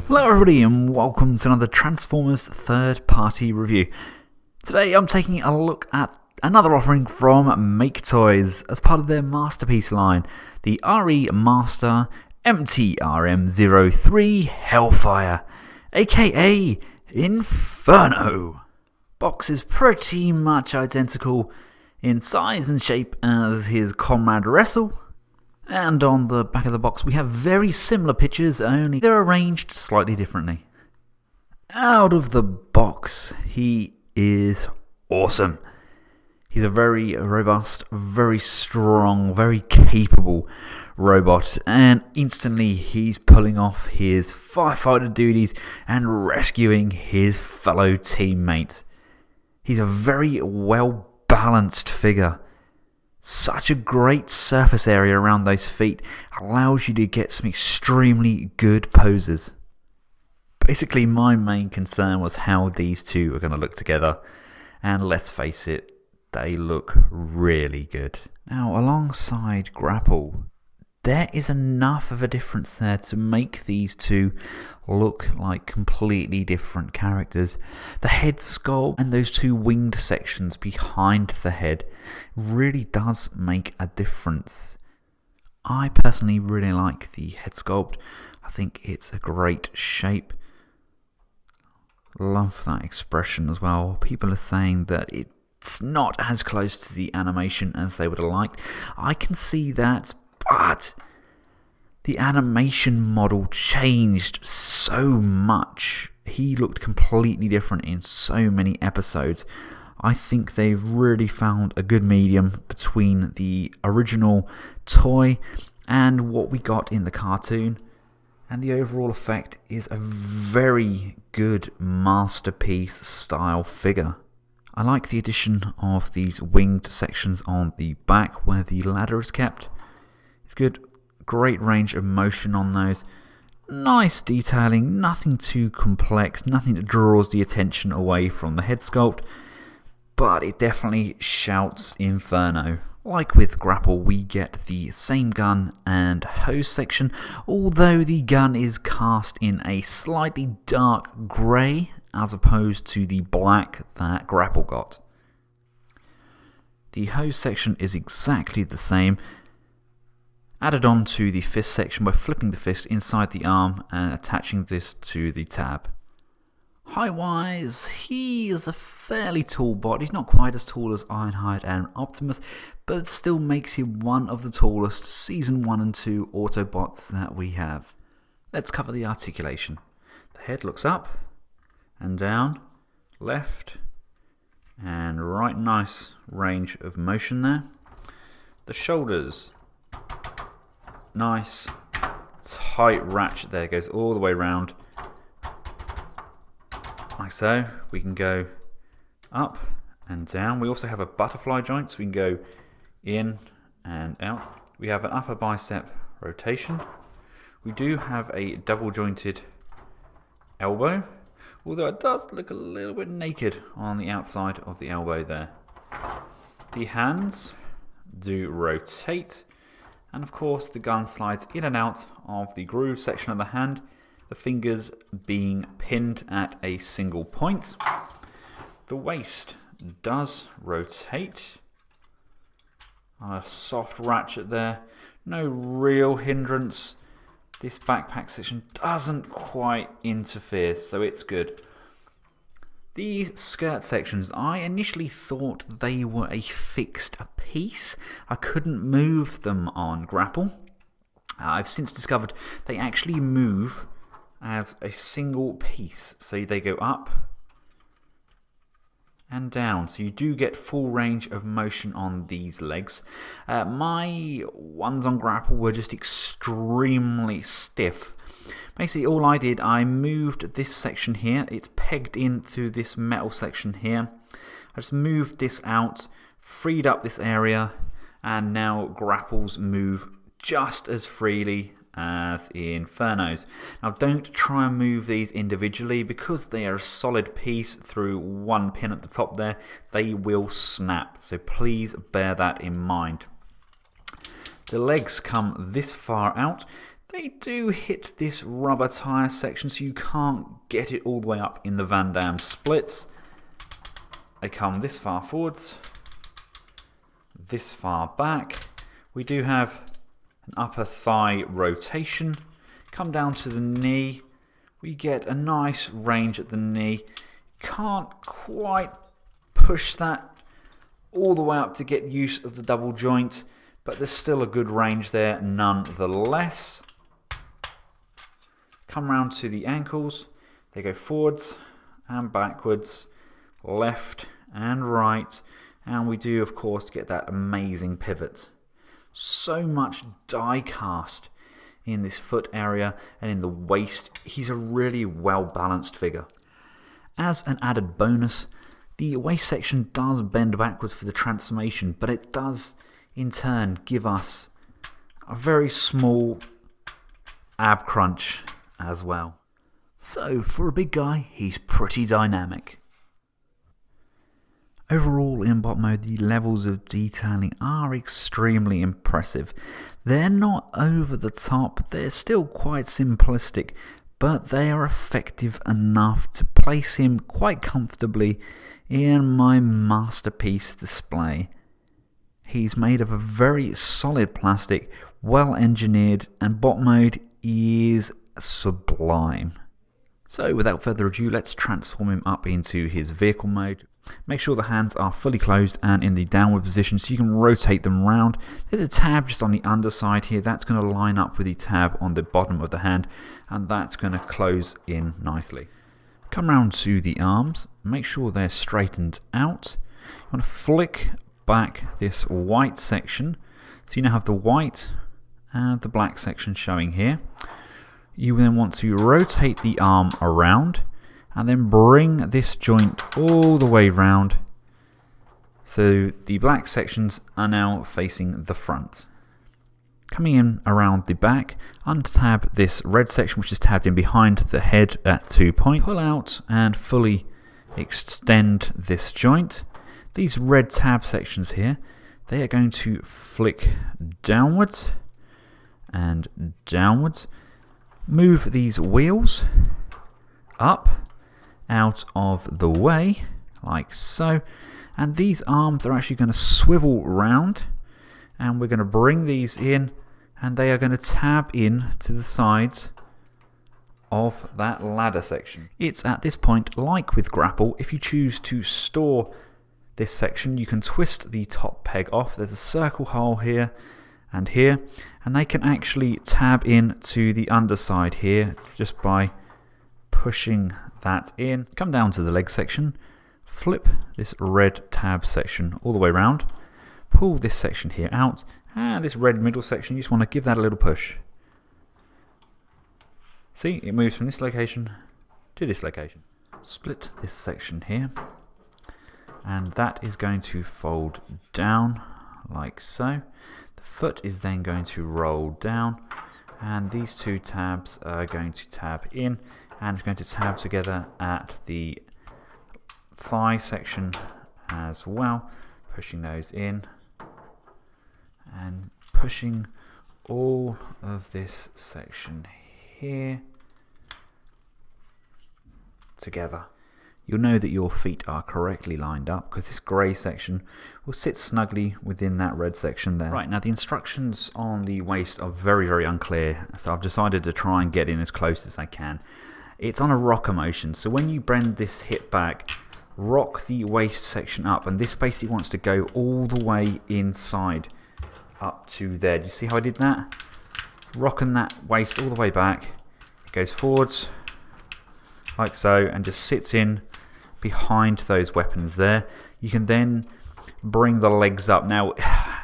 Hello everybody and welcome to another Transformers third-party review. Today I'm taking a look at another offering from MAKETOYS as part of their Masterpiece line, the RE Master MTRM-03 HELLFIRE, aka Inferno. Box is pretty much identical in size and shape as his comrade Wrestle. And on the back of the box we have very similar pictures, only they're arranged slightly differently. Out of the box, he is awesome. He's a very robust, very strong, very capable robot, and instantly he's pulling off his firefighter duties and rescuing his fellow teammate. He's a very well balanced figure. Such a great surface area around those feet allows you to get some extremely good poses. Basically, my main concern was how these two are going to look together, and let's face it, they look really good. Now, alongside Grapple, there is enough of a difference there to make these two look like completely different characters. The head sculpt and those two winged sections behind the head really does make a difference. I personally really like the head sculpt. I think it's a great shape. Love that expression as well. People are saying that it's not as close to the animation as they would have liked. I can see that, but the animation model changed so much. He looked completely different in so many episodes. I think they've really found a good medium between the original toy and what we got in the cartoon. And the overall effect is a very good masterpiece style figure. I like the addition of these winged sections on the back where the ladder is kept. It's good. Great range of motion on those. Nice detailing, nothing too complex, nothing that draws the attention away from the head sculpt, but it definitely shouts Inferno. Like with Grapple, we get the same gun and hose section, although the gun is cast in a slightly dark grey as opposed to the black that Grapple got. The hose section is exactly the same, added on to the fist section by flipping the fist inside the arm and attaching this to the tab. Height-wise, he is a fairly tall bot. He's not quite as tall as Ironhide and Optimus, but it still makes him one of the tallest Season 1 and 2 Autobots that we have. Let's cover the articulation. The head looks up and down, left and right. Nice range of motion there. The shoulders, nice tight ratchet there, goes all the way around like so. We can go up and down. We also have a butterfly joint, so we can go in and out. We have an upper bicep rotation. We do have a double jointed elbow, although it does look a little bit naked on the outside of the elbow there. The hands do rotate, and of course the gun slides in and out of the groove section of the hand, the fingers being pinned at a single point. The waist does rotate. A soft ratchet there, no real hindrance. This backpack section doesn't quite interfere, so it's good. These skirt sections, I initially thought they were a fixed piece. I couldn't move them on Grapple. I've since discovered they actually move as a single piece. So they go up and down. So you do get full range of motion on these legs. My ones on Grapple were just extremely stiff. Basically all I did, I moved this section here. It's pegged into this metal section here. I just moved this out, freed up this area, and now Grapples move just as freely as in Inferno's. Now don't try and move these individually because they are a solid piece through one pin at the top there. They will snap, so please bear that in mind. The legs come this far out. They do hit this rubber tyre section, so you can't get it all the way up in the Van Damme splits. They come this far forwards, this far back. We do have an upper thigh rotation. Come down to the knee. We get a nice range at the knee. Can't quite push that all the way up to get use of the double joint, but there's still a good range there nonetheless. Come round to the ankles. They go forwards and backwards, left and right, and we do of course get that amazing pivot. So much die cast in this foot area and in the waist. He's a really well balanced figure. As an added bonus, the waist section does bend backwards for the transformation, but it does in turn give us a very small ab crunch as well. So for a big guy, he's pretty dynamic. Overall, in bot mode, the levels of detailing are extremely impressive. They're not over the top, they're still quite simplistic, but they are effective enough to place him quite comfortably in my masterpiece display. He's made of a very solid plastic, well engineered, and bot mode is sublime. So without further ado, let's transform him up into his vehicle mode. Make sure the hands are fully closed and in the downward position so you can rotate them round. There's a tab just on the underside here. That's going to line up with the tab on the bottom of the hand, and that's going to close in nicely. Come round to the arms. Make sure they're straightened out. You want to flick back this white section. So you now have the white and the black section showing here. You then want to rotate the arm around and then bring this joint all the way round. So the black sections are now facing the front. Coming in around the back, untab this red section which is tabbed in behind the head at 2 points. Pull out and fully extend this joint. These red tab sections here, they are going to flick downwards and downwards. Move these wheels up, out of the way, like so. And these arms are actually going to swivel round, and we're going to bring these in, and they are going to tab in to the sides of that ladder section. It's at this point, like with grapple, if you choose to store this section, you can twist the top peg off. There's a circle hole here, and they can actually tab in to the underside here just by pushing that in. Come down to the leg section, flip this red tab section all the way around, pull this section here out, and this red middle section, you just want to give that a little push. See, it moves from this location to this location. Split this section here, and that is going to fold down like so. The foot is then going to roll down, and these two tabs are going to tab in, and it's going to tab together at the thigh section as well, pushing those in and pushing all of this section here together. You'll know that your feet are correctly lined up because this grey section will sit snugly within that red section there. Right, now the instructions on the waist are very, very unclear, so I've decided to try and get in as close as I can. It's on a rocker motion, so when you bend this hip back, rock the waist section up, and this basically wants to go all the way inside up to there. Do you see how I did that? Rocking that waist all the way back, it goes forwards like so and just sits in behind those weapons there. You can then bring the legs up. Now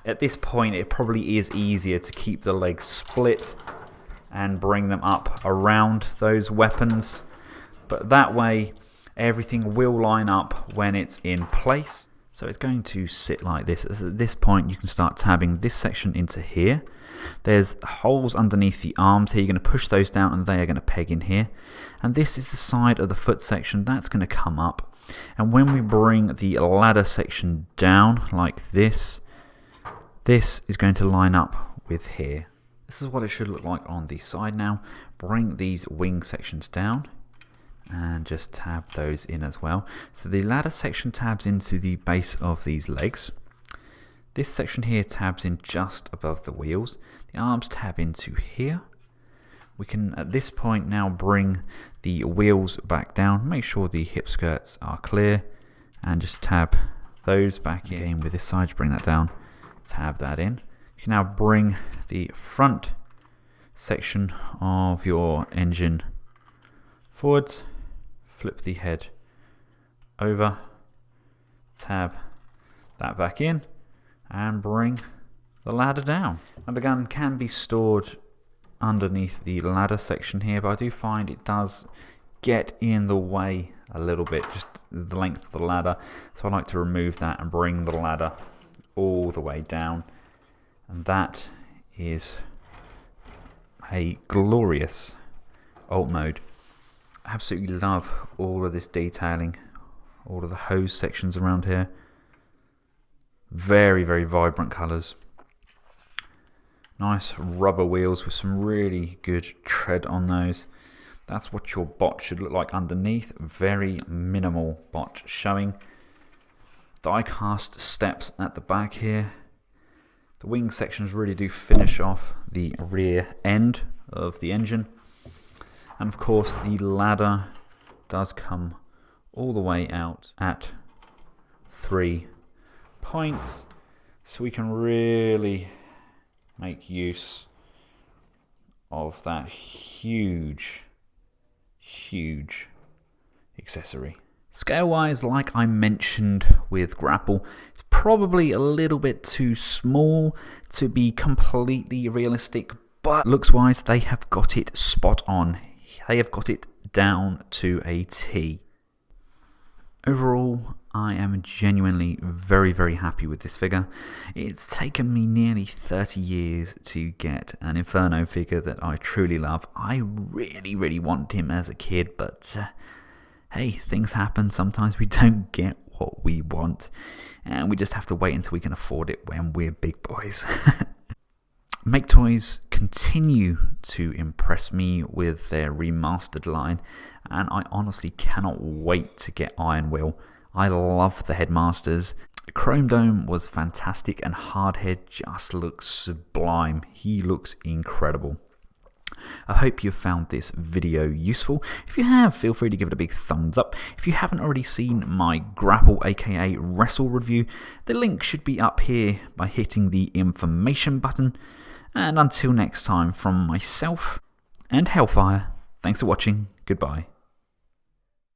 at this point it probably is easier to keep the legs split and bring them up around those weapons, but that way everything will line up when it's in place. So it's going to sit like this. At this point you can start tabbing this section into here. There's holes underneath the arms here. You're going to push those down and they are going to peg in here. And this is the side of the foot section. That's going to come up. And when we bring the ladder section down like this, this is going to line up with here. This is what it should look like on the side now. Bring these wing sections down and just tab those in as well. So the ladder section tabs into the base of these legs. This section here tabs in just above the wheels. The arms tab into here. We can at this point now bring the wheels back down. Make sure the hip skirts are clear and just tab those back in. With this side, just bring that down, tab that in. You can now bring the front section of your engine forwards, flip the head over, tab that back in, and bring the ladder down. And the gun can be stored underneath the ladder section here, but I do find it does get in the way a little bit, just the length of the ladder. So I like to remove that and bring the ladder all the way down. And that is a glorious alt mode. I absolutely love all of this detailing, all of the hose sections around here. Very, very vibrant colours. Nice rubber wheels with some really good tread on those. That's what your bot should look like underneath. Very minimal bot showing. Die-cast steps at the back here. The wing sections really do finish off the rear end of the engine. And of course the ladder does come all the way out at 3 points. So we can really make use of that huge accessory. Scale-wise, like I mentioned with grapple, it's probably a little bit too small to be completely realistic, but looks-wise, they have got it spot on. They have got it down to a T. Overall, I am genuinely very, very happy with this figure. It's taken me nearly 30 years to get an Inferno figure that I truly love. I really, really wanted him as a kid, but hey, things happen. Sometimes we don't get what we want, and we just have to wait until we can afford it when we're big boys. MAKETOYS continue to impress me with their remastered line, and I honestly cannot wait to get Iron Will. I love the Headmasters. Chrome Dome was fantastic, and Hardhead just looks sublime. He looks incredible. I hope you found this video useful. If you have, feel free to give it a big thumbs up. If you haven't already seen my Grapple aka Wrestle review, the link should be up here by hitting the information button. And until next time, from myself and Hellfire, thanks for watching. Goodbye.